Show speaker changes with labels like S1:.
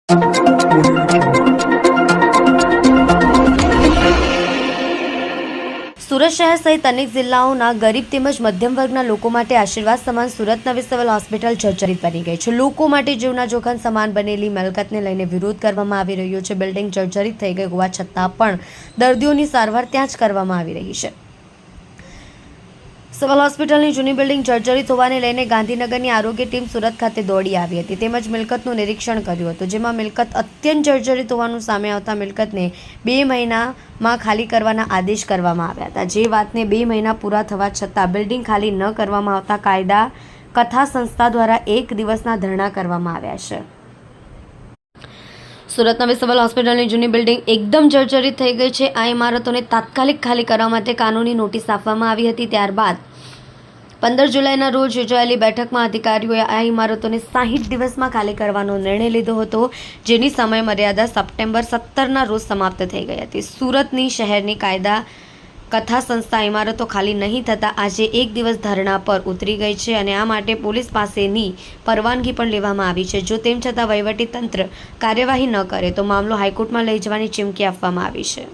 S1: સુરત શહેર સહિત અનેક જિલ્લાઓના ગરીબ તેમજ મધ્યમ વર્ગના લોકો માટે આશીર્વાદ સમાન સુરત નવી સિવિલ હોસ્પિટલ જર્જરિત બની ગઈ છે। લોકો માટે જીવના જોખમ સમાન બનેલી મિલકતને લઈને વિરોધ કરવામાં આવી રહ્યો છે। બિલ્ડિંગ જર્જરિત થઈ ગઈ હોવા છતાં પણ દર્દીઓની સારવાર ત્યાં જ કરવામાં આવી રહી છે। સિવિલ હોસ્પિટલની જૂની બિલ્ડિંગ જર્જરિત હોવાને લઈને ગાંધીનગરની આરોગ્ય ટીમ સુરત ખાતે દોડી આવી હતી તેમજ મિલકતનું નિરીક્ષણ કર્યું હતું, જેમાં મિલકત અત્યંત જર્જરિત હોવાનું સામે આવતા મિલકતને 2 મહિનામાં ખાલી કરવાના આદેશ કરવામાં આવ્યા હતા। જે વાતને 2 મહિના પૂરા થવા છતાં બિલ્ડિંગ ખાલી ન કરવામાં આવતા કાયદા કથા સંસ્થા દ્વારા 1 દિવસના ધરણા કરવામાં આવ્યા છે। સુરત નવી સિવિલ હોસ્પિટલની જૂની બિલ્ડિંગ એકદમ જર્જરિત થઈ ગઈ છે। આ ઇમારતોને તાત્કાલિક ખાલી કરવા માટે કાનૂની નોટિસ આપવામાં આવી હતી। ત્યારબાદ 15 જુલાઈના રોજ યોજાયેલી બેઠકમાં અધિકારીઓએ આ ઇમારતોને 60 દિવસમાં ખાલી કરવાનો નિર્ણય લીધો હતો, જેની સમય મર્યાદા સપ્ટેમ્બર 17ના રોજ સમાપ્ત થઈ ગઈ હતી। સુરતની શહેરની કાયદા કથા સંસ્થા ઇમારતો ખાલી નહીં થતાં આજે 1 દિવસ ધરણા પર ઉતરી ગઈ છે અને આ માટે પોલીસ પાસેની પરવાનગી પણ લેવામાં આવી છે। જો તેમ છતાં વહીવટી તંત્ર કાર્યવાહી ન કરે તો મામલો હાઈકોર્ટમાં લઈ જવાની ચીમકી આપવામાં આવી છે।